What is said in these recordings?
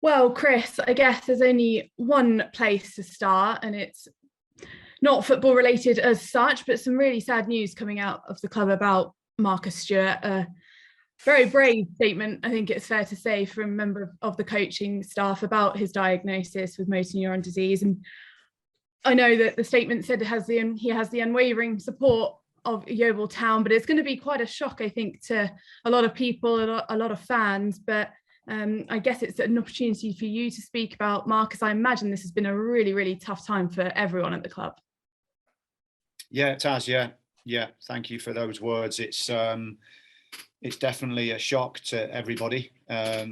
Well, Chris, I guess there's only one place to start, and it's not football related as such, but some really sad news coming out of the club about Marcus Stewart. A very brave statement, I think it's fair to say, from a member of the coaching staff about his diagnosis with motor neuron disease. And I know that the statement said he has the unwavering support of Yeovil Town, but it's going to be quite a shock, I think, to a lot of people, a lot of fans. But I guess it's an opportunity for you to speak about Marcus. I imagine this has been a really, really tough time for everyone at the club. Yeah, it has. Yeah. Thank you for those words. It's definitely a shock to everybody.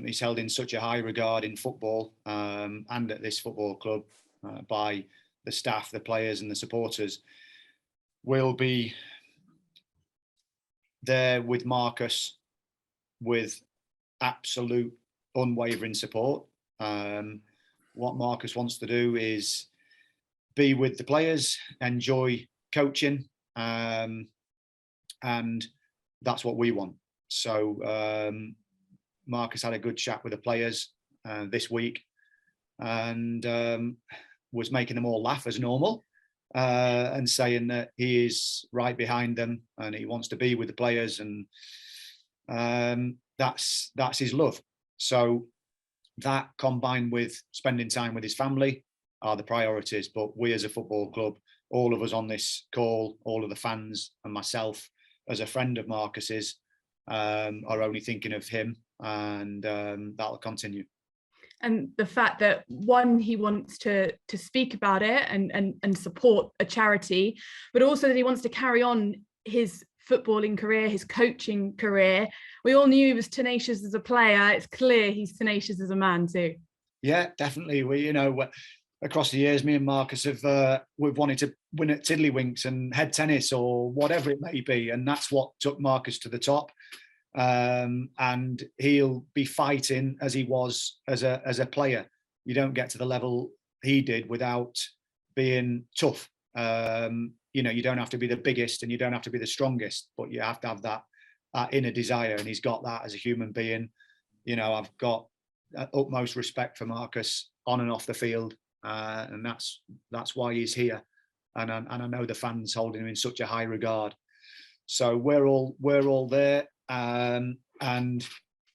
He's held in such a high regard in football and at this football club by the staff, the players, and the supporters. We'll be there with Marcus with absolute unwavering support. What Marcus wants to do is be with the players, enjoy coaching, and that's what we want. So Marcus had a good chat with the players this week and was making them all laugh as normal and saying that he is right behind them and he wants to be with the players, and that's his love. So that, combined with spending time with his family, are the priorities. But we as a football club, all of us on this call, all of the fans and myself as a friend of Marcus's, are only thinking of him, and that'll continue. And the fact that, one, he wants to speak about it and support a charity, but also that he wants to carry on his footballing career, his coaching career. We all knew he was tenacious as a player. It's clear he's tenacious as a man too. Yeah, definitely. Across the years, me and Marcus we've wanted to win at Tiddlywinks and head tennis or whatever it may be, and that's what took Marcus to the top. And he'll be fighting as he was as a player. You don't get to the level he did without being tough. You don't have to be the biggest and you don't have to be the strongest, but you have to have that inner desire, and he's got that as a human being. I've got utmost respect for Marcus on and off the field, and that's why he's here. And I know the fans holding him in such a high regard. So we're all there. And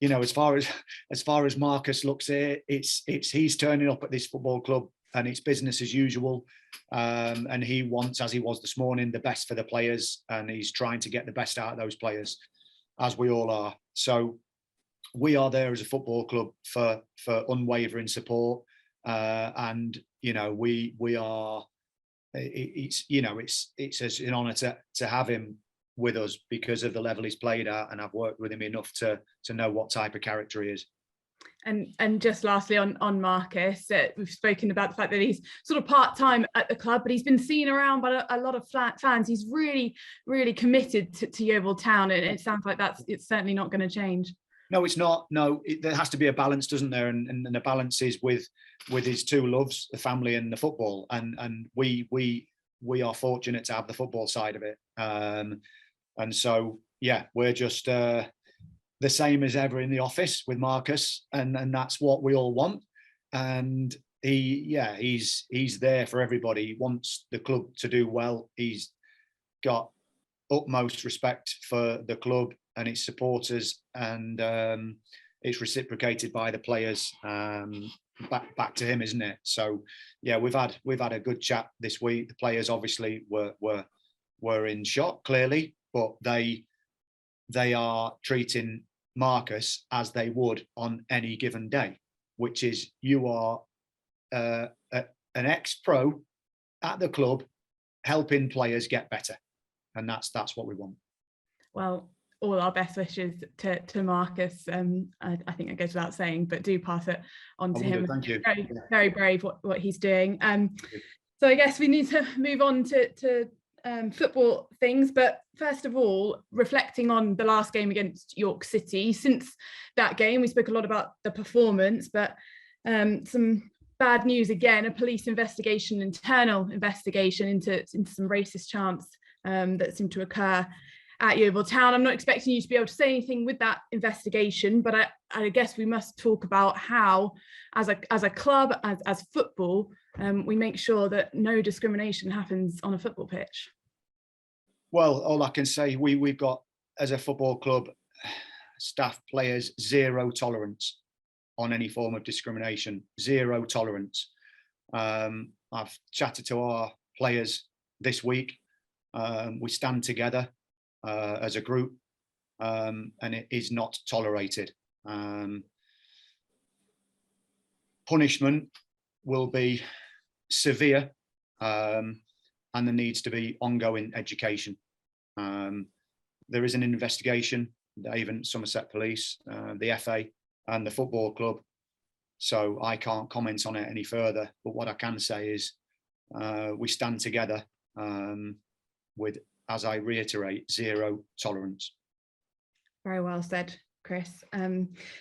as far as Marcus looks here, it's he's turning up at this football club and it's business as usual. And he wants, as he was this morning, the best for the players, and he's trying to get the best out of those players, as we all are. So we are there as a football club for unwavering support, and we are. It's an honour to have him with us because of the level he's played at, and I've worked with him enough to know what type of character he is. And just lastly on Marcus, we've spoken about the fact that he's sort of part-time at the club, but he's been seen around by a lot of fans. He's really, really committed to Yeovil Town, and it sounds like it's certainly not going to change. No, it's not. No, there has to be a balance, doesn't there? And the balance is with his two loves, the family and the football. And we are fortunate to have the football side of it. And so, yeah, we're just the same as ever in the office with Marcus, and that's what we all want. And he's there for everybody. He wants the club to do well. He's got utmost respect for the club and its supporters, and it's reciprocated by the players back to him, isn't it? So yeah, we've had a good chat this week. The players obviously were in shock, clearly, but they are treating Marcus as they would on any given day, which is, you are an ex-pro at the club helping players get better, and that's what we want. Well, all our best wishes to Marcus. I think it goes without saying, but do pass it on to him. Thank you. Very, very brave what he's doing. So I guess we need to move on to football things, but first of all, reflecting on the last game against York City. Since that game, we spoke a lot about the performance, but some bad news again: a police internal investigation into some racist chants that seemed to occur at Yeovil Town. I'm not expecting you to be able to say anything with that investigation, but I guess we must talk about how, as a club, as football, we make sure that no discrimination happens on a football pitch. Well, all I can say, we've got, as a football club, staff, players, zero tolerance on any form of discrimination, zero tolerance. I've chatted to our players this week. We stand together as a group, and it is not tolerated. Punishment will be severe, and there needs to be ongoing education. There is an investigation, the Avon Somerset Police, the FA and the football club. So I can't comment on it any further, but what I can say is we stand together with, as I reiterate, zero tolerance. Very well said, Chris.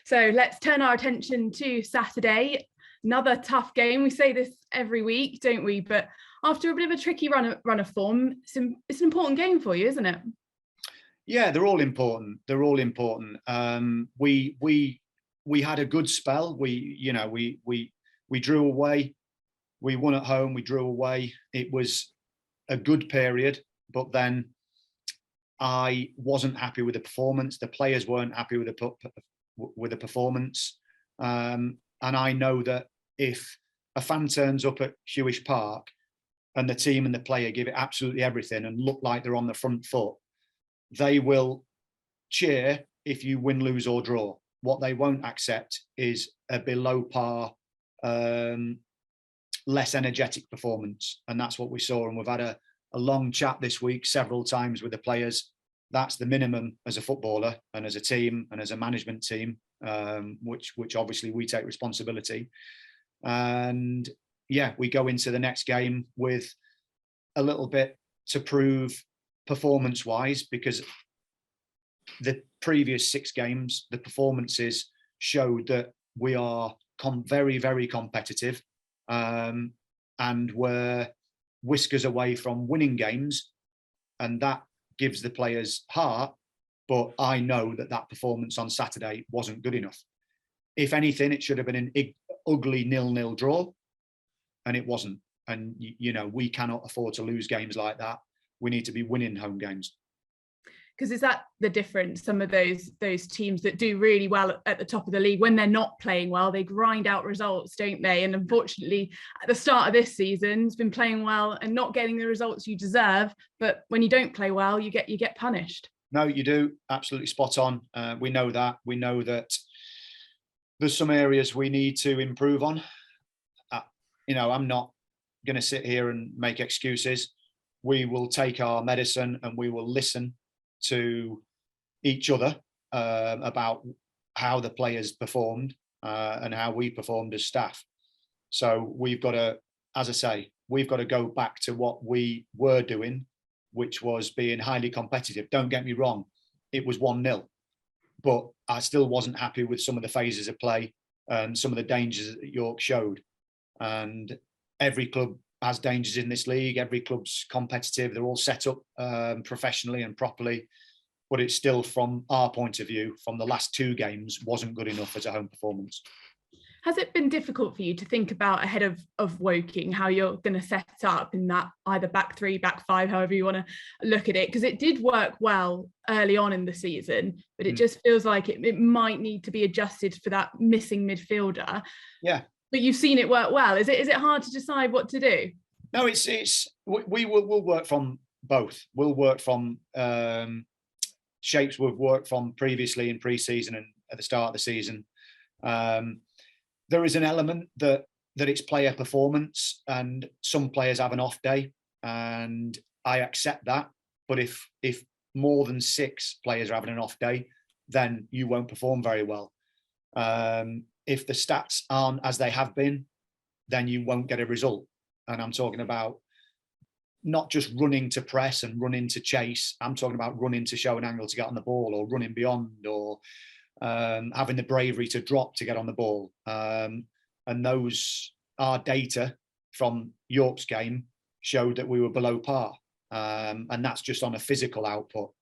So let's turn our attention to Saturday. Another tough game. We say this every week, don't we? But after a bit of a tricky run of form, it's an important game for you, isn't it? Yeah, they're all important. They're all important. We had a good spell. We drew away. We won at home. We drew away. It was a good period, but then I wasn't happy with the performance. The players weren't happy with the performance. And I know that if a fan turns up at Hewish Park and the team and the player give it absolutely everything and look like they're on the front foot, they will cheer if you win, lose or draw. What they won't accept is a below par, less energetic performance. And that's what we saw. And we've had a long chat this week several times with the players. That's the minimum as a footballer and as a team and as a management team, which obviously we take responsibility. And yeah, we go into the next game with a little bit to prove performance-wise, because the previous 6 games, the performances showed that we are very, very competitive, and we're whiskers away from winning games, and that gives the players heart. But I know that performance on Saturday wasn't good enough. If anything, it should have been an ugly 0-0 draw, and it wasn't. And we cannot afford to lose games like that. We need to be winning home games. Because is that the difference? Some of those teams that do really well at the top of the league, when they're not playing well, they grind out results, don't they? And unfortunately, at the start of this season, it's been playing well and not getting the results you deserve. But when you don't play well, you get punished. No, you do. Absolutely spot on. We know that. We know that there's some areas we need to improve on. I'm not going to sit here and make excuses. We will take our medicine and we will listen to each other about how the players performed and how we performed as staff. So we've got to, as I say, we've got to go back to what we were doing, which was being highly competitive. Don't get me wrong, it was 1-0, but I still wasn't happy with some of the phases of play and some of the dangers that York showed. And every club has dangers in this league. Every club's competitive. They're all set up professionally and properly. But it's still, from our point of view, from the last 2 games, wasn't good enough as a home performance. Has it been difficult for you to think about ahead of Woking, how you're going to set up in that either back 3, back 5, however you want to look at it? Because it did work well early on in the season, but it just feels like it might need to be adjusted for that missing midfielder. Yeah. But you've seen it work well. Is it hard to decide what to do? No, we'll work from both. We'll work from shapes we've worked from previously in pre-season and at the start of the season. There is an element that it's player performance, and some players have an off day, and I accept that. But if more than 6 players are having an off day, then you won't perform very well. If the stats aren't as they have been, then you won't get a result. And I'm talking about not just running to press and running to chase. I'm talking about running to show an angle to get on the ball, or running beyond, or having the bravery to drop to get on the ball. And those, our data from York's game showed that we were below par. And that's just on a physical output.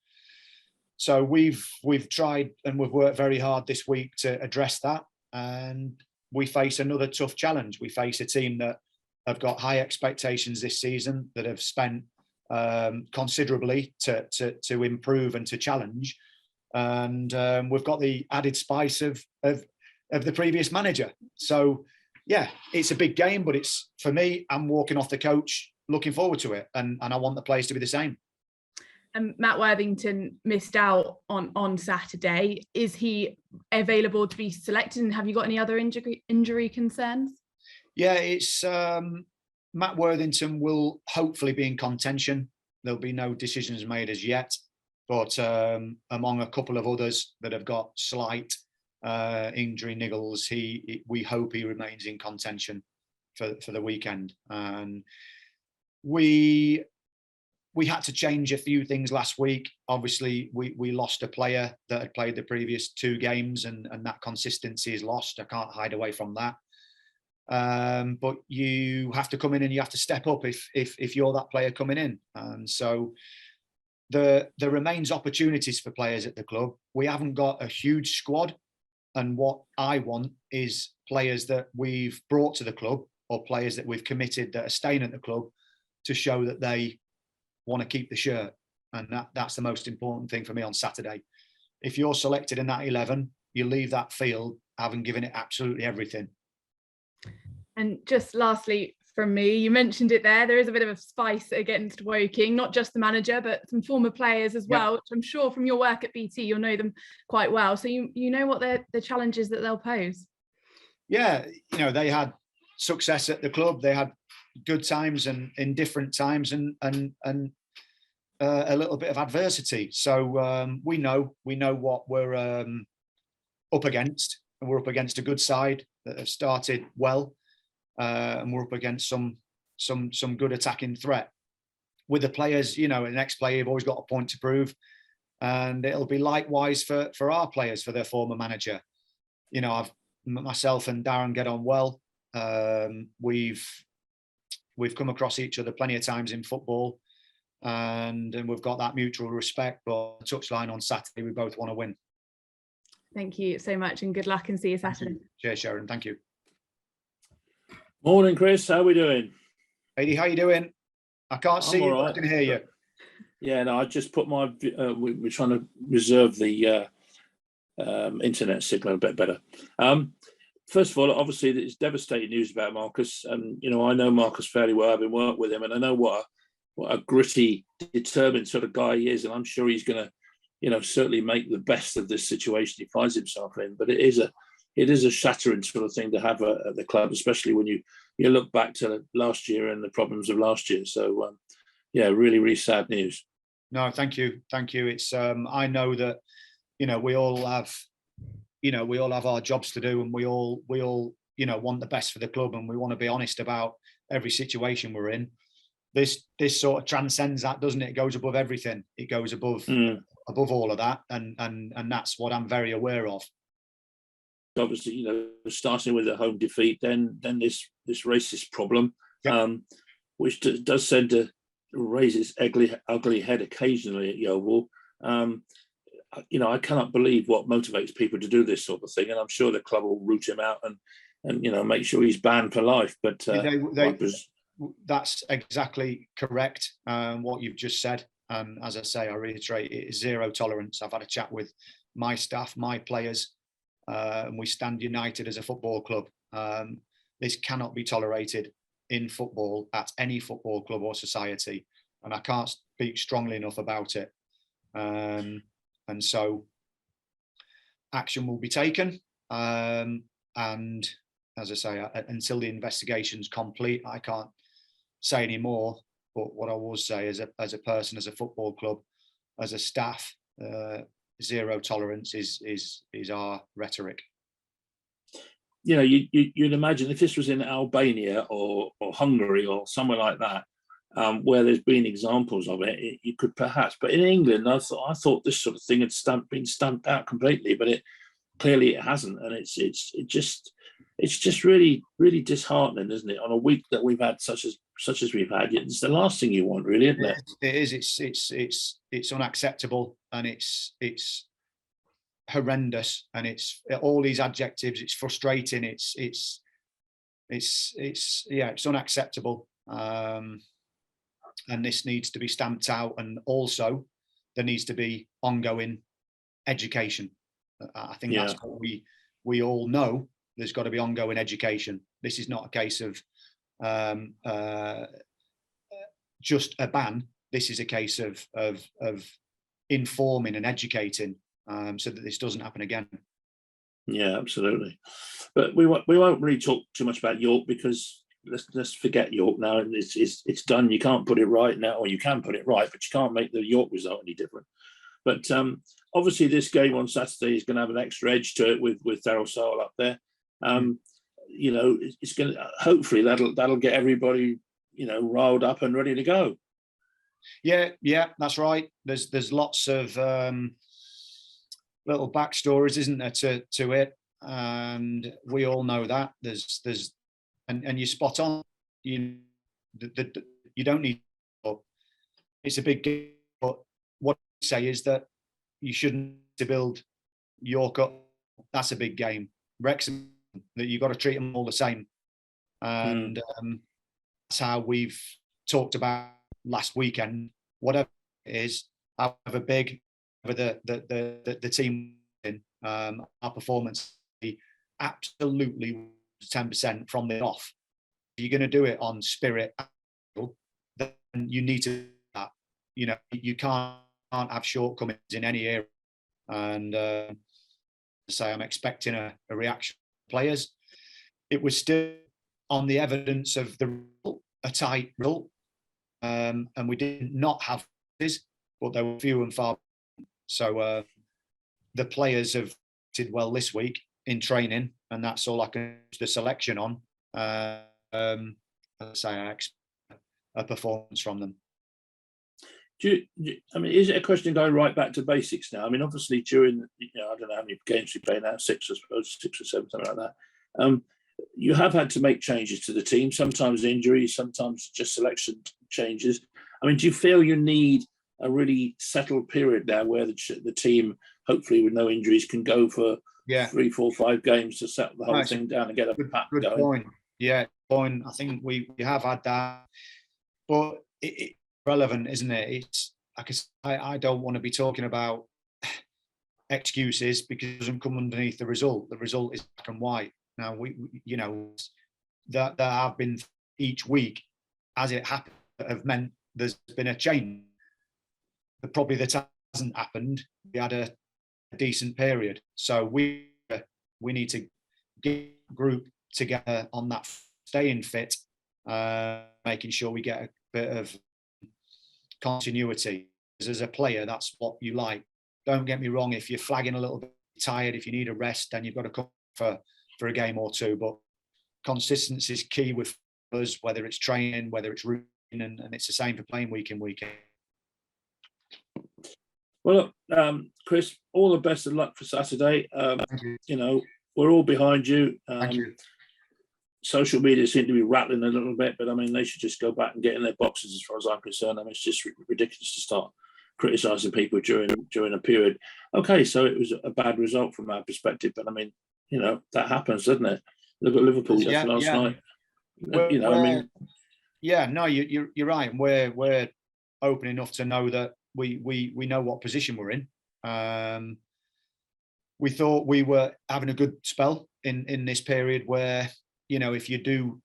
So we've tried and we've worked very hard this week to address that, and we face another tough challenge. We face a team that have got high expectations this season, that have spent considerably to improve and to challenge, and we've got the added spice of the previous manager. So yeah, it's a big game, but it's, for me, I'm walking off the coach looking forward to it, and I want the players to be the same. And Matt Worthington missed out on Saturday. Is he available to be selected, and have you got any other injury concerns? Yeah, it's Matt Worthington will hopefully be in contention. There'll be no decisions made as yet, but among a couple of others that have got slight injury niggles, we hope he remains in contention for the weekend. And we had to change a few things last week. Obviously, we lost a player that had played the previous 2 games, and that consistency is lost. I can't hide away from that. But you have to come in and you have to step up if you're that player coming in. And so there remains opportunities for players at the club. We haven't got a huge squad, and what I want is players that we've brought to the club, or players that we've committed that are staying at the club, to show that they want to keep the shirt. And that's the most important thing for me on Saturday. If you're selected in that 11, you leave that field having given it absolutely everything. And just lastly from me, you mentioned it there is a bit of a spice against Woking, not just the manager, but some former players as well, which I'm sure from your work at BT, you'll know them quite well. So you know what the challenges that they'll pose. Yeah, they had success at the club. They had good times and in different times, and a little bit of adversity. So we know what we're up against, and we're up against a good side that have started well, and we're up against some good attacking threat. With the players, an ex-player, you've always got a point to prove, and it'll be likewise for our players, for their former manager. Myself and Darren get on well. We've come across each other plenty of times in football, and we've got that mutual respect. But touchline on Saturday, we both want to win. Thank you so much, and good luck, and see you Saturday. Cheers, Sharon. Thank you. Morning, Chris. How are we doing? Eddie, how you doing? I can't see you, but I can hear you. Yeah, no, I just put my. We're trying to reserve the internet signal a bit better. First of all, obviously, it's devastating news about Marcus. And I know Marcus fairly well. I've been working with him, and I know what a gritty, determined sort of guy he is. And I'm sure he's going to, certainly make the best of this situation he finds himself in. But it is a shattering sort of thing to have at the club, especially when you look back to last year and the problems of last year. So, really, really sad news. No, thank you. It's I know that we all have. We all have our jobs to do, and we all want the best for the club, and we want to be honest about every situation we're in. This sort of transcends that, doesn't it? It goes above everything. It goes above all of that, and that's what I'm very aware of. Obviously, starting with a home defeat, then this racist problem, which does tend to raise its ugly head occasionally at Yeovil. I cannot believe what motivates people to do this sort of thing, and I'm sure the club will root him out and make sure he's banned for life. But that's exactly correct. What you've just said, and as I say, I reiterate, it is zero tolerance. I've had a chat with my staff, my players, and we stand united as a football club. This cannot be tolerated in football at any football club or society, and I can't speak strongly enough about it. And so action will be taken. And as I say, until the investigation's complete, I can't say any more. But what I will say as a person, as a football club, as a staff, zero tolerance is our rhetoric. You'd imagine if this was in Albania or Hungary or somewhere like that, where there's been examples of it, you could perhaps. But in England, I thought this sort of thing had been stamped out completely, but it clearly hasn't, and it just it's just really, really disheartening, isn't it? On a week that we've had such as we've had, it's the last thing you want, really, isn't it? It is. It's unacceptable, and it's horrendous, and it's all these adjectives. It's frustrating. It's unacceptable. And this needs to be stamped out, and also there needs to be ongoing education. I think that's what we all know. There's got to be ongoing education. This is not a case of just a ban. This is a case of informing and educating, so that this doesn't happen again. Yeah, absolutely. But we won't really talk too much about York, because let's forget York now. It's done. You can't put it right now, or you can put it right, but you can't make the York result any different. But obviously, this game on Saturday is going to have an extra edge to it with Daryl Sowell up there. You know, it's going to, hopefully that'll get everybody, you know, riled up and ready to go. Yeah, that's right. There's lots of little backstories, isn't there, to it, and we all know that. There's and you're spot on. You don't need. It's a big game, but what I say is that you shouldn't to build York up. That's a big game. Wrexham, that you've got to treat them all the same, and that's how we've talked about last weekend. Whatever it is, however big, whatever the team in, our performance absolutely 10% from the off. If you're going to do it on spirit, then you need to do that. You know, you can't have shortcomings in any area. And say I'm expecting a reaction from players. It was still on the evidence of a tight result, and we did not have this, but there were few and far. So the players have did well this week in training, and that's all I can use the selection on. As I say, I expect a performance from them. I mean, is it a question going right back to basics now? I mean, obviously during, you know, I don't know how many games we play now, 6 or 7, something like that. You have had to make changes to the team, sometimes injuries, sometimes just selection changes. I mean, do you feel you need a really settled period now where the team, hopefully with no injuries, can go for 3, 4, 5 games to settle the whole thing down and get a pack going? Good point. Yeah, point. I think we have had that, but it's relevant, isn't it? It's like I don't want to be talking about excuses because it doesn't come underneath the result. The result is black and white. Now we you know, that there have been each week as it happened that have meant there's been a change. But probably that hasn't happened. We had a decent period, so we need to get a group together on that, staying fit, making sure we get a bit of continuity. Because as a player, that's what you like. Don't get me wrong, if you're flagging a little bit tired, if you need a rest, then you've got to come for a game or two. But consistency is key with us, whether it's training, whether it's routine, and it's the same for playing week in, week in. Well, look, Chris, all the best of luck for Saturday. You know, we're all behind you. Thank you. Social media seem to be rattling a little bit, but I mean, they should just go back and get in their boxes as far as I'm concerned. I mean, it's just ridiculous to start criticising people during a period. Okay, so it was a bad result from our perspective, but I mean, you know, that happens, doesn't it? Look at Liverpool last night. You know, I mean, yeah, no, you're right. We're open enough to know that we know what position we're in. We thought we were having a good spell in this period where, you know, if you do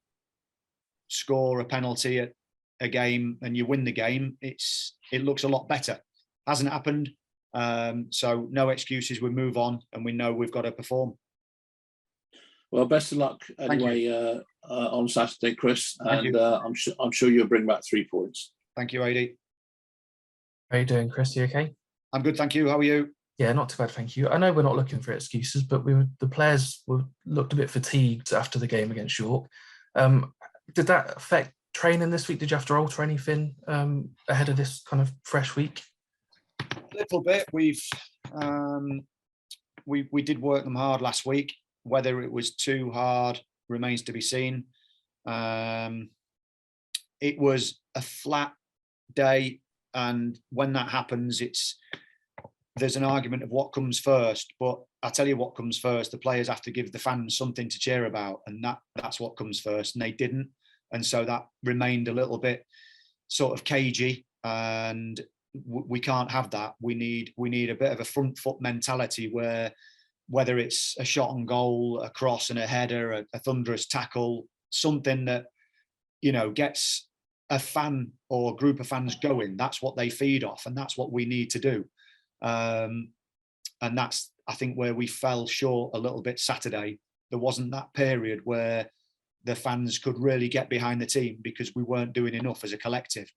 score a penalty at a game and you win the game, it looks a lot better. Hasn't happened, so no excuses. We move on, and we know we've got to perform. Well, best of luck anyway on Saturday, Chris, and I'm sure you'll bring back 3 points. Thank you, AD. How are you doing, Chris? You okay? I'm good, thank you. How are you? Yeah, not too bad, thank you. I know we're not looking for excuses, but the players looked a bit fatigued after the game against York. Did that affect training this week? Did you have to alter anything ahead of this kind of fresh week? A little bit. We did work them hard last week. Whether it was too hard remains to be seen. It was a flat day, and when that happens, there's an argument of what comes first. But I tell you what comes first: the players have to give the fans something to cheer about, and that's what comes first. And they didn't, and so that remained a little bit sort of cagey, and we can't have that. We need a bit of a front foot mentality where, whether it's a shot on goal, a cross and a header, a thunderous tackle, something that, gets a fan or a group of fans going, that's what they feed off, and that's what we need to do. And that's, I think, where we fell short a little bit Saturday. There wasn't that period where the fans could really get behind the team because we weren't doing enough as a collective.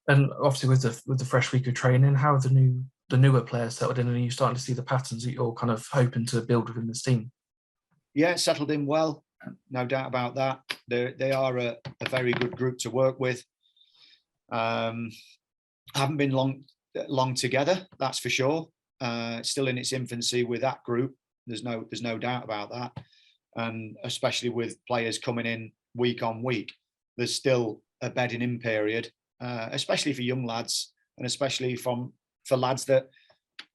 And obviously with the fresh week of training, how are the newer players settled in, and are you starting to see the patterns that you're kind of hoping to build within this team? Yeah, settled in well, no doubt about that. They are a very good group to work with. Haven't been long together, that's for sure. Still in its infancy with that group. There's no doubt about that. And especially with players coming in week on week, there's still a bedding in period, especially for young lads, and especially for lads that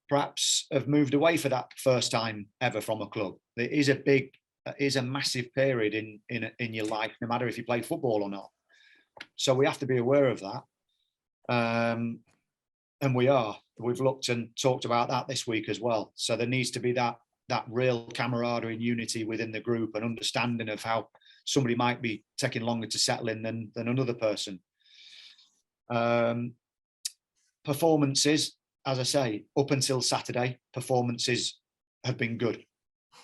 perhaps have moved away for that first time ever from a club. It is a massive period in your life, no matter if you play football or not. So we have to be aware of that. And we've looked and talked about that this week as well. So there needs to be that real camaraderie and unity within the group, and understanding of how somebody might be taking longer to settle in than another person. Performances, as I say, up until Saturday, performances have been good,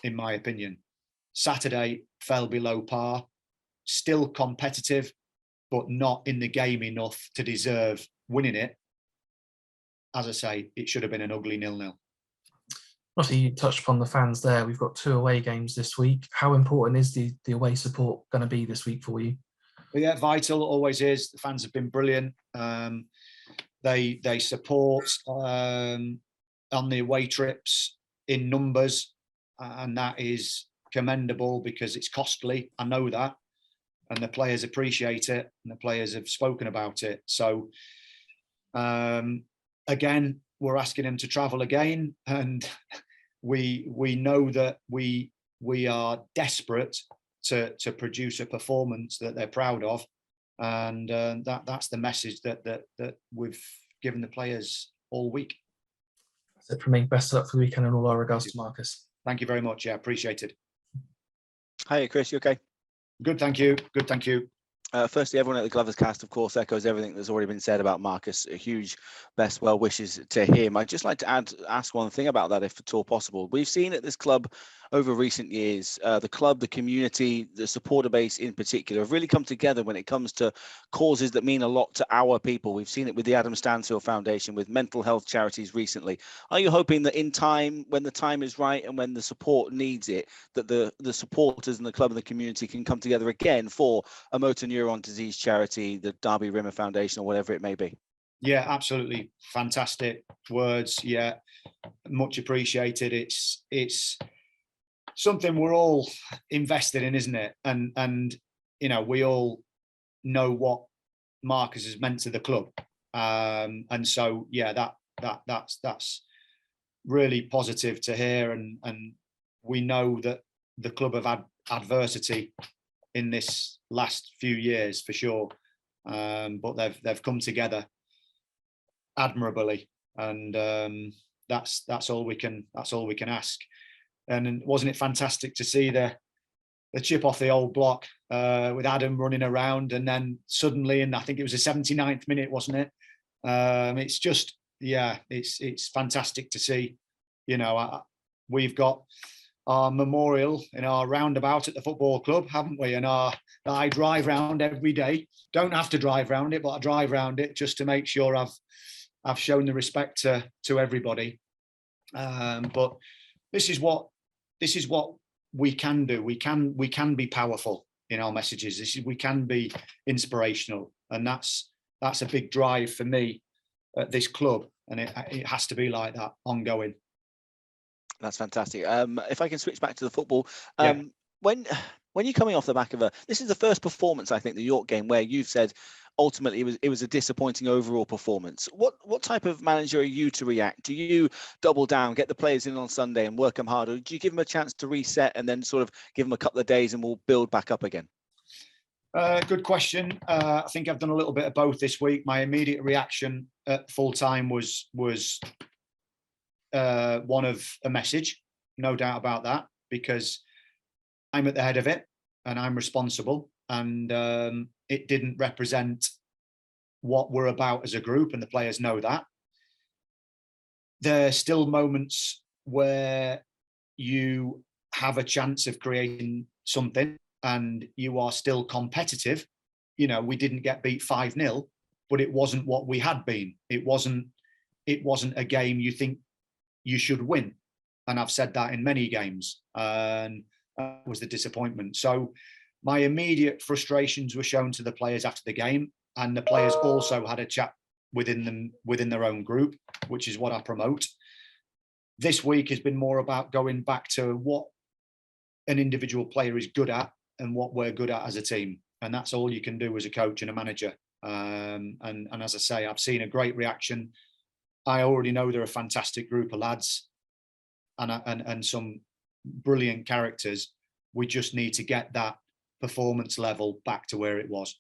in my opinion. Saturday fell below par, still competitive, but not in the game enough to deserve winning it. As I say, it should have been an ugly 0-0. Obviously, you touched upon the fans there. We've got 2 away games this week. How important is the away support going to be this week for you? But yeah, vital, always is. The fans have been brilliant. They support on the away trips in numbers, and that is commendable because it's costly. I know that, and the players appreciate it, and the players have spoken about it. So again, we're asking them to travel again, and we know that we are desperate to produce a performance that they're proud of, and that's the message that we've given the players all week. That's it from me. Best of luck for the weekend, and all our regards to Marcus. Thank you very much. Yeah, appreciate it. Hiya, Chris. You okay? Good, thank you. Good, thank you. Firstly, everyone at the Glovers Cast, of course, echoes everything that's already been said about Marcus. A huge best well wishes to him. I'd just like to ask one thing about that, if at all possible. We've seen at this club over recent years, the club, the community, the supporter base in particular, have really come together when it comes to causes that mean a lot to our people. We've seen it with the Adam Stansfield Foundation, with mental health charities recently. Are you hoping that in time, when the time is right and when the support needs it, that the supporters and the club and the community can come together again for a Motor Neurone Disease charity, the Derby Rimmer Foundation, or whatever it may be? Yeah, absolutely. Fantastic words. Yeah, much appreciated. It's something we're all invested in, isn't it? And we all know what Marcus has meant to the club. And so yeah, that's really positive to hear. And we know that the club have had adversity in this last few years for sure, but they've come together admirably, and that's all we can ask. And wasn't it fantastic to see the chip off the old block with Adam running around, and then suddenly, and I think it was the 79th minute, wasn't it? It's just, yeah, it's fantastic to see. We've got our memorial in our roundabout at the football club, haven't we? And I drive round every day. Don't have to drive round it, but I drive round it just to make sure I've shown the respect to everybody. But this is what we can do. We can be powerful in our messages. We can be inspirational, and that's a big drive for me at this club, and it has to be like that ongoing. That's fantastic. If I can switch back to the football, when you're coming off the back of this is the first performance, I think, the York game, where you've said ultimately it was a disappointing overall performance. What type of manager are you to react? Do you double down, get the players in on Sunday and work them hard, or do you give them a chance to reset and then sort of give them a couple of days and we'll build back up again? Good question. I think I've done a little bit of both this week. My immediate reaction at full time was one of a message, no doubt about that, because I'm at the head of it and I'm responsible, and it didn't represent what we're about as a group, and the players know that. There's still moments where you have a chance of creating something and you are still competitive. You know, we didn't get beat 5-0, but it wasn't what we had been. It wasn't a game you think you should win. And I've said that in many games, and that was the disappointment. So my immediate frustrations were shown to the players after the game, and the players also had a chat within their own group, which is what I promote. This week has been more about going back to what an individual player is good at and what we're good at as a team. And that's all you can do as a coach and a manager. And as I say, I've seen a great reaction. I already know they're a fantastic group of lads and some brilliant characters. We just need to get that performance level back to where it was.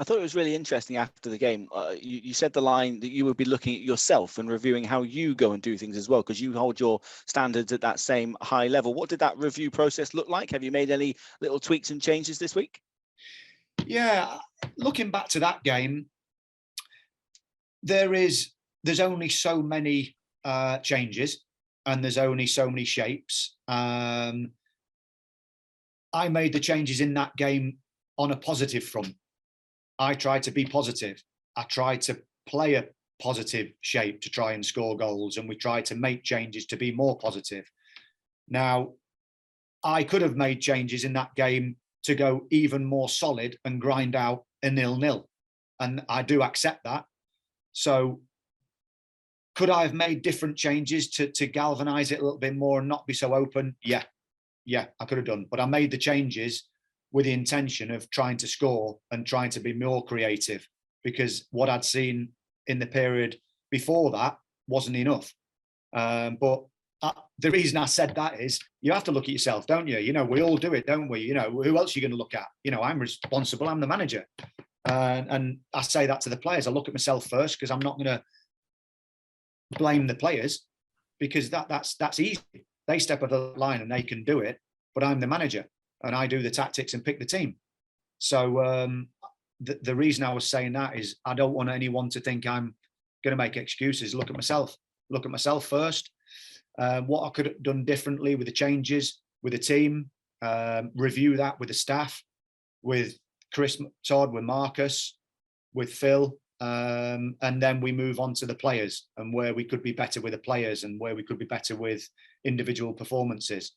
I thought it was really interesting after the game. You said the line that you would be looking at yourself and reviewing how you go and do things as well, because you hold your standards at that same high level. What did that review process look like? Have you made any little tweaks and changes this week? Yeah, looking back to that game, there's only so many changes and there's only so many shapes. I made the changes in that game on a positive front. I tried to be positive. I tried to play a positive shape to try and score goals, and we tried to make changes to be more positive. Now, I could have made changes in that game to go even more solid and grind out a 0-0, and I do accept that. So could I have made different changes to galvanize it a little bit more and not be so open? Yeah, I could have done. But I made the changes with the intention of trying to score and trying to be more creative, because what I'd seen in the period before that wasn't enough. But the reason I said that is you have to look at yourself, don't you? You know, we all do it, don't we? You know, who else are you going to look at? You know, I'm responsible. I'm the manager. And I say that to the players. I look at myself first, because I'm not going to blame the players, because that's easy. They step over the line and they can do it, but I'm the manager and I do the tactics and pick the team. So the reason I was saying that is I don't want anyone to think I'm going to make excuses. Look at myself first. What I could have done differently with the changes, with the team, review that with the staff, with Chris, Todd, with Marcus, with Phil, and then we move on to the players and where we could be better with the players and where we could be better with individual performances.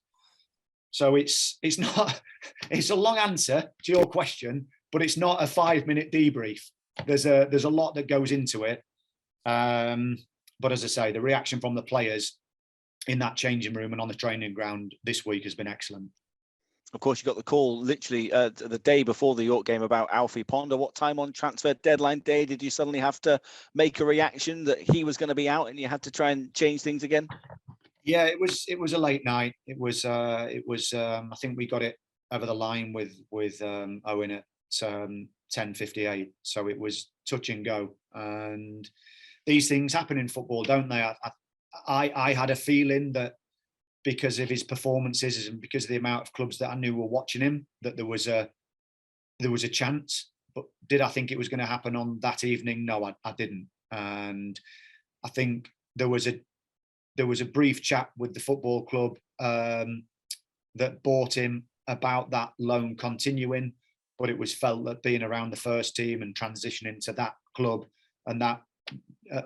So it's a long answer to your question, but it's not a 5-minute debrief. There's a lot that goes into it. But as I say, the reaction from the players in that changing room and on the training ground this week has been excellent. Of course, you got the call literally the day before the York game about Alfie Ponder. What time on transfer deadline day did you suddenly have to make a reaction that he was going to be out and you had to try and change things again? Yeah, it was a late night. It was I think we got it over the line with Owen at 10:58. So it was touch and go. And these things happen in football, don't they? I had a feeling that because of his performances and because of the amount of clubs that I knew were watching him, that there was a chance. But did I think it was going to happen on that evening? No, I didn't. And I think there was a brief chat with the football club that bought him about that loan continuing, but it was felt that being around the first team and transitioning to that club and that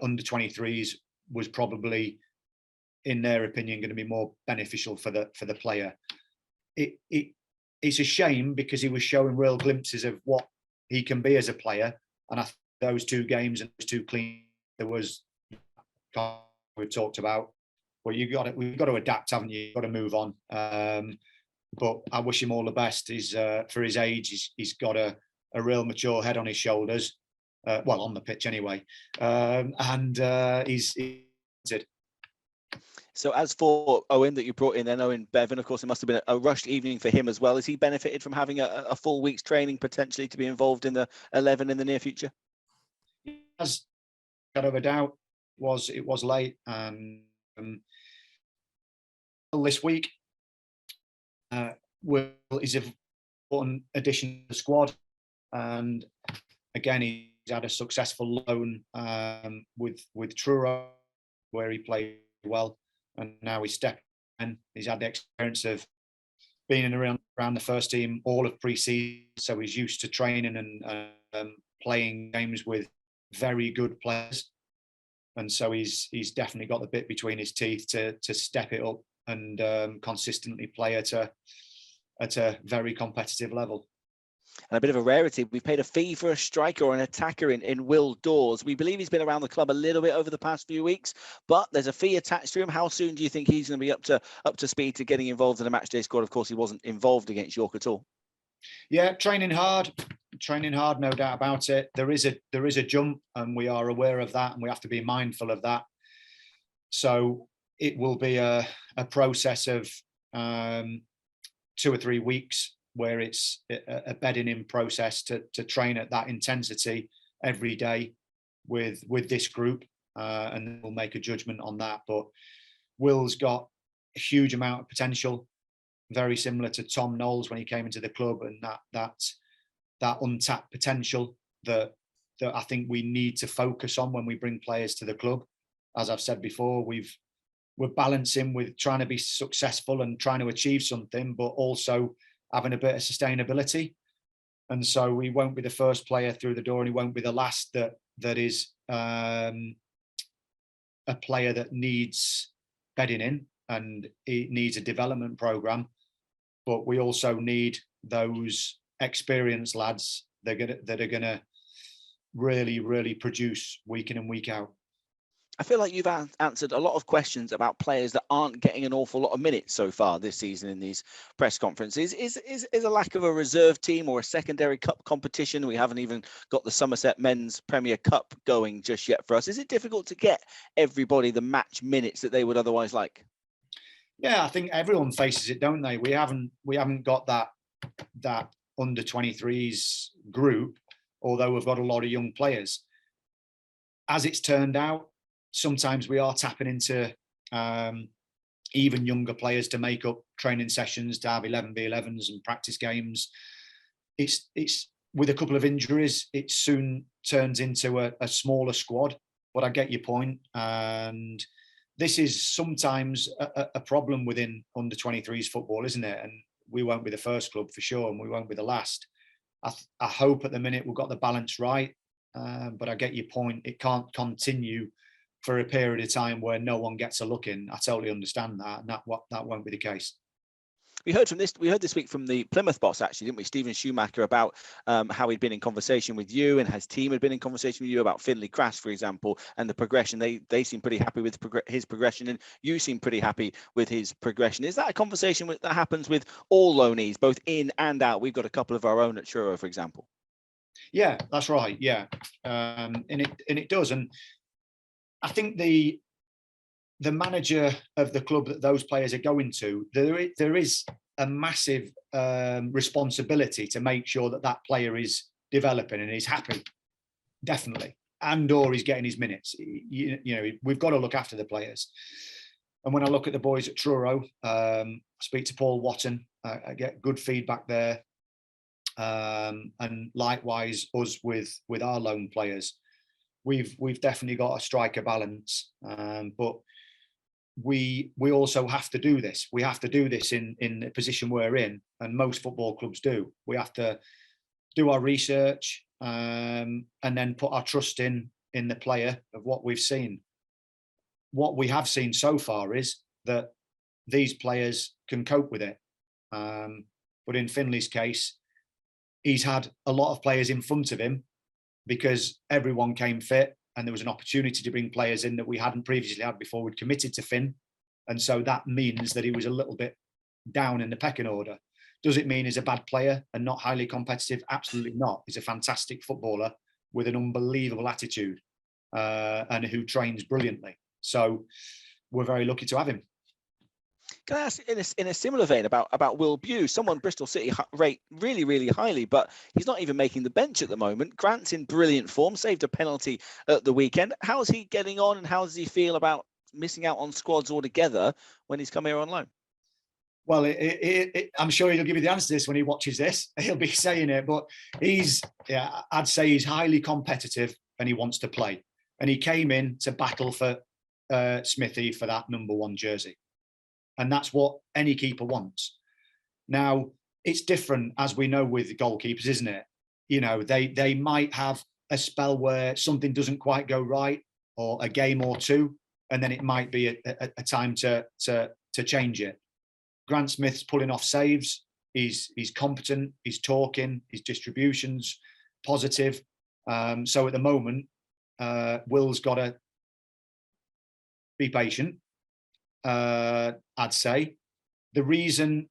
under 23s was probably, in their opinion, going to be more beneficial for the player. It's a shame because he was showing real glimpses of what he can be as a player, and those two games and those two clean, there was we've talked about But we've got to adapt, haven't you? You've got to move on. But I wish him all the best. For his age, he's got a real mature head on his shoulders. Well, on the pitch anyway. He's did. So as for Owen that you brought in then, Owen Bevan, of course, it must have been a rushed evening for him as well. Has he benefited from having a full week's training potentially to be involved in the 11 in the near future? As shadow of a doubt, it was late, and this week Will is an important addition to the squad, and again he's had a successful loan with Truro, where he played well, and now he's stepping in. He's had the experience of being around the first team all of pre-season, so he's used to training and playing games with very good players, and so he's definitely got the bit between his teeth to step it up and consistently play at a very competitive level. And a bit of a rarity, we've paid a fee for a striker or an attacker in Will Dawes. We believe he's been around the club a little bit over the past few weeks, but there's a fee attached to him. How soon do you think he's going to be up to speed to getting involved in a matchday squad? Of course, he wasn't involved against York at all. Yeah, training hard, no doubt about it. There is a jump, and we are aware of that, and we have to be mindful of that. So it will be a process of 2 or 3 weeks where it's a bedding in process to train at that intensity every day with this group, and then we'll make a judgment on that. But Will's got a huge amount of potential, very similar to Tom Knowles when he came into the club, and that untapped potential that I think we need to focus on when we bring players to the club. As I've said before, we're balancing with trying to be successful and trying to achieve something, but also having a bit of sustainability. And so we won't be the first player through the door, and he won't be the last that is a player that needs bedding in, and it needs a development program. But we also need those experienced lads that are going to really, really produce week in and week out. I feel like you've answered a lot of questions about players that aren't getting an awful lot of minutes so far this season in these press conferences. Is a lack of a reserve team or a secondary cup competition? We haven't even got the Somerset Men's Premier Cup going just yet for us. Is it difficult to get everybody the match minutes that they would otherwise like? Yeah, I think everyone faces it, don't they? We haven't got that under 23s group, although we've got a lot of young players. As it's turned out, sometimes we are tapping into even younger players to make up training sessions, to have 11v11s and practice games. It's with a couple of injuries, it soon turns into a smaller squad. But I get your point, and this is sometimes a problem within under 23s football, isn't it? And we won't be the first club for sure, and we won't be the last. I hope at the minute we've got the balance right, but I get your point. It can't continue for a period of time where no one gets a look in. I totally understand that, and that won't be the case. We heard this week from the Plymouth boss, actually, didn't we, Stephen Schumacher, about how he'd been in conversation with you, and his team had been in conversation with you about Finlay Crass, for example, and the progression. They seem pretty happy with his progression, and you seem pretty happy with his progression. Is that a conversation that happens with all loanees, both in and out? We've got a couple of our own at Truro, for example. Yeah, that's right. Yeah, and it does, and I think the manager of the club that those players are going to, there is a massive responsibility to make sure that player is developing and is happy, definitely, and/or he's getting his minutes. You know, we've got to look after the players. And when I look at the boys at Truro, I speak to Paul Watton, I get good feedback there, and likewise us with our loan players. We've definitely got a striker balance, but we also have to do this. We have to do this in the position we're in, and most football clubs do. We have to do our research and then put our trust in the player of what we've seen. What we have seen so far is that these players can cope with it. But in Finlay's case, he's had a lot of players in front of him because everyone came fit, and there was an opportunity to bring players in that we hadn't previously had before we'd committed to Finn. And so that means that he was a little bit down in the pecking order. Does it mean he's a bad player and not highly competitive? Absolutely not. He's a fantastic footballer with an unbelievable attitude and who trains brilliantly. So we're very lucky to have him. Can I ask in a similar vein about Will Bew? Someone Bristol City rate really, really highly, but he's not even making the bench at the moment. Grant's in brilliant form, saved a penalty at the weekend. How's he getting on, and how does he feel about missing out on squads altogether when he's come here on loan? Well, I'm sure he'll give you the answer to this when he watches this. He'll be saying it, but I'd say he's highly competitive and he wants to play. And he came in to battle for Smithy for that number 1 jersey. And that's what any keeper wants. Now, it's different, as we know, with goalkeepers, isn't it? You know, they might have a spell where something doesn't quite go right, or a game or two, and then it might be a time to change it. Grant Smith's pulling off saves. He's competent. He's talking. His distribution's positive. So at the moment, Will's got to be patient. I'd say the reason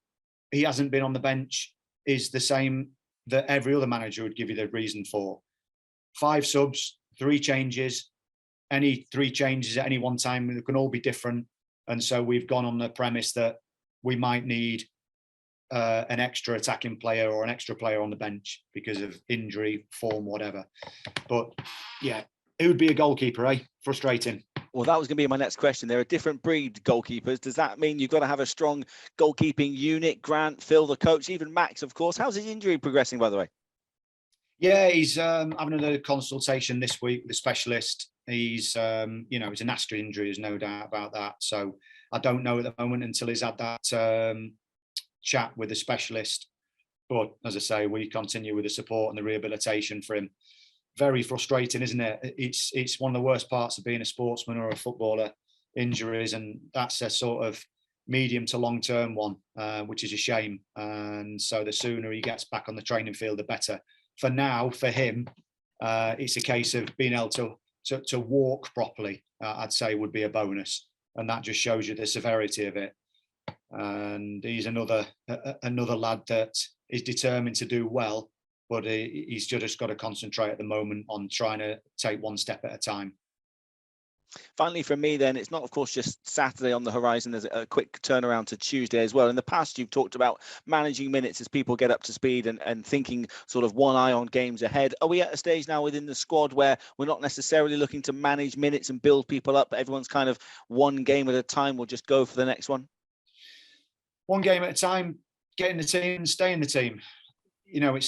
he hasn't been on the bench is the same that every other manager would give you the reason for. 5 subs, 3 changes. Any 3 changes at any one time, they can all be different. And so we've gone on the premise that we might need an extra attacking player or an extra player on the bench because of injury, form, whatever. But yeah, it would be a goalkeeper, eh? Frustrating. Well, that was going to be my next question. There are different breed goalkeepers. Does that mean you've got to have a strong goalkeeping unit? Grant, Phil, the coach, even Max, of course. How's his injury progressing, by the way? Yeah, he's having another consultation this week with a specialist. He's, it's a nasty injury, there's no doubt about that. So I don't know at the moment until he's had that chat with the specialist. But as I say, we continue with the support and the rehabilitation for him. Very frustrating, isn't it? It's one of the worst parts of being a sportsman or a footballer, injuries, and that's a sort of medium to long term one, which is a shame. And so the sooner he gets back on the training field, the better. For now, for him, it's a case of being able to walk properly. I'd say would be a bonus, and that just shows you the severity of it. And he's another lad that is determined to do well. But he's just got to concentrate at the moment on trying to take one step at a time. Finally, from me then, it's not, of course, just Saturday on the horizon. There's a quick turnaround to Tuesday as well. In the past, you've talked about managing minutes as people get up to speed and thinking sort of one eye on games ahead. Are we at a stage now within the squad where we're not necessarily looking to manage minutes and build people up, but everyone's kind of one game at a time, we'll just go for the next one? One game at a time, get in the team and stay in the team. You know,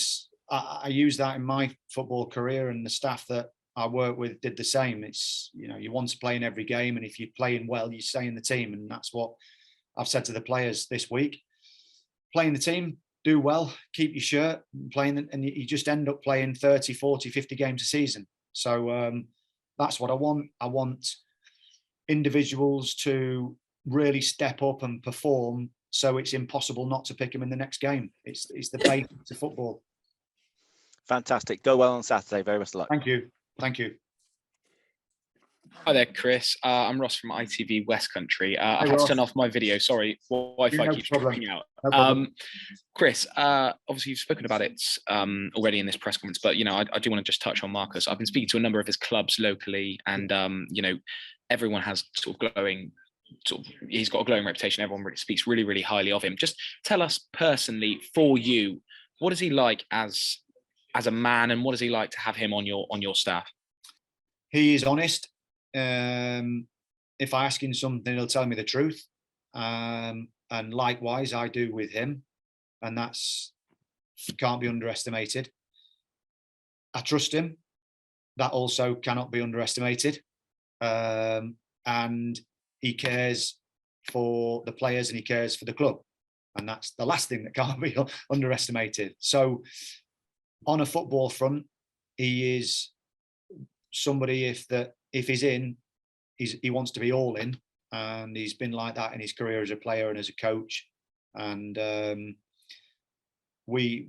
I use that in my football career, and the staff that I work with did the same. It's, you want to play in every game, and if you're playing well, you stay in the team. And that's what I've said to the players this week. Play in the team, do well, keep your shirt, playing, and you just end up playing 30, 40, 50 games a season. So that's what I want. I want individuals to really step up and perform, so it's impossible not to pick them in the next game. It's the basics of football. Fantastic. Go well on Saturday. Very much luck. Thank you. Thank you. Hi there, Chris. I'm Ross from ITV West Country. I've had to turn off my video. Sorry, Wi-Fi keeps dropping out. No Chris, obviously you've spoken about it already in this press conference, but I do want to just touch on Marcus. I've been speaking to a number of his clubs locally, and everyone has he's got a glowing reputation. Everyone speaks really, really highly of him. Just tell us personally, for you, what is he like as a man, and what is he like to have him on your staff? He is honest. If I ask him something, he'll tell me the truth. And likewise, I do with him. And that's can't be underestimated. I trust him. That also cannot be underestimated. And he cares for the players and he cares for the club. And that's the last thing that can't be underestimated. So on a football front, he is somebody, if he's in, he wants to be all in, and he's been like that in his career as a player and as a coach. And we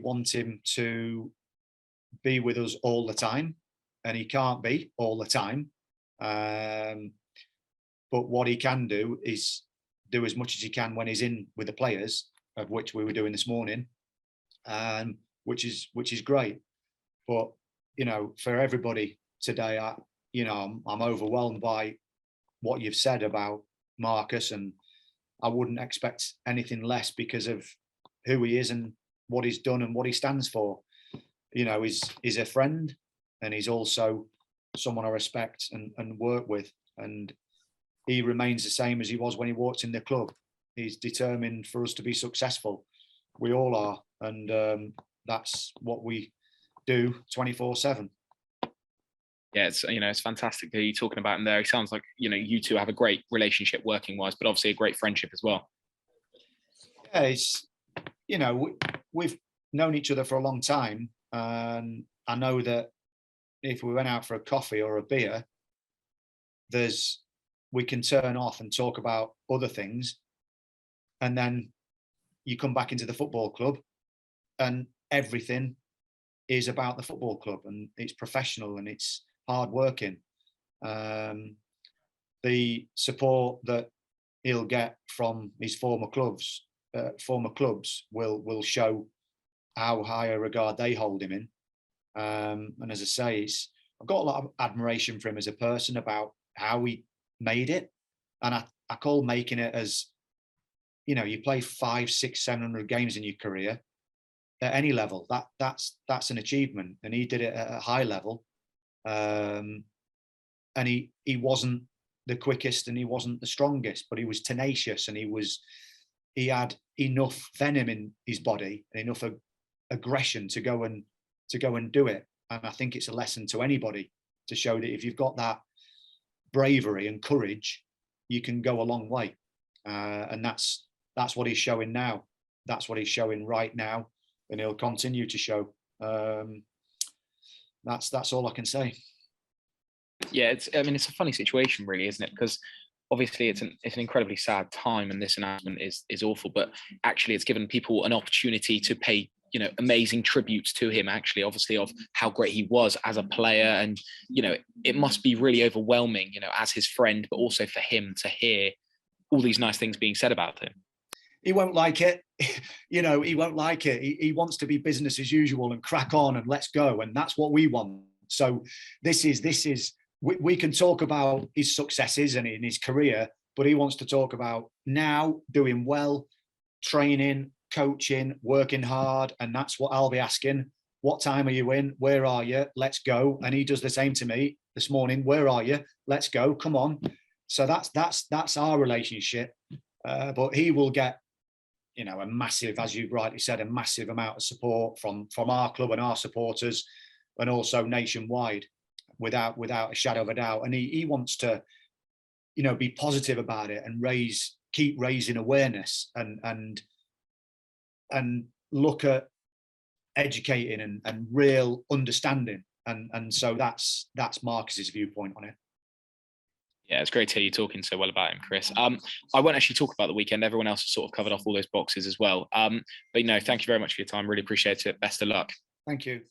want him to be with us all the time, and he can't be all the time. but what he can do is do as much as he can when he's in with the players, of which we were doing this morning, which is great. But for everybody today, I'm overwhelmed by what you've said about Marcus, and I wouldn't expect anything less because of who he is and what he's done and what he stands for. He's a friend, and he's also someone I respect and work with, and he remains the same as he was when he walked in the club. He's determined for us to be successful. We all are, and that's what we do 24/7. Yeah, it's fantastic that you're talking about him there. He sounds like you two have a great relationship working wise, but obviously a great friendship as well. Yeah, we've known each other for a long time, and I know that if we went out for a coffee or a beer, we can turn off and talk about other things, and then you come back into the football club and everything is about the football club, and it's professional and it's hard working. The support that he'll get from his former clubs will show how high a regard they hold him in. And as I say, I've got a lot of admiration for him as a person, about how he made it. And I call making it as, you play 500, 600, 700 games in your career at any level. That's an achievement, and he did it at a high level. And he wasn't the quickest and he wasn't the strongest, but he was tenacious, and he had enough venom in his body and enough aggression to go and do it. And I think it's a lesson to anybody to show that if you've got that bravery and courage, you can go a long way. And that's what he's showing now. That's what he's showing right now, and he'll continue to show. That's all I can say. Yeah, it's a funny situation, really, isn't it? Because obviously it's an incredibly sad time, and this announcement is awful. But actually, it's given people an opportunity to pay amazing tributes to him. Actually, obviously, of how great he was as a player, and it must be really overwhelming, as his friend, but also for him to hear all these nice things being said about him. He won't like it. He won't like it. He wants to be business as usual and crack on and let's go. And that's what we want. So this is we can talk about his successes and in his career, but he wants to talk about now doing well, training, coaching, working hard. And that's what I'll be asking. What time are you in? Where are you? Let's go. And he does the same to me this morning. Where are you? Let's go. Come on. So that's our relationship. But he will get, a massive, as you rightly said, a massive amount of support from our club and our supporters, and also nationwide, without a shadow of a doubt. And he wants to, be positive about it and keep raising awareness and look at educating and real understanding. And so that's Marcus's viewpoint on it. Yeah, it's great to hear you talking so well about him, Chris. I won't actually talk about the weekend. Everyone else has sort of covered off all those boxes as well. But thank you very much for your time. Really appreciate it. Best of luck. Thank you.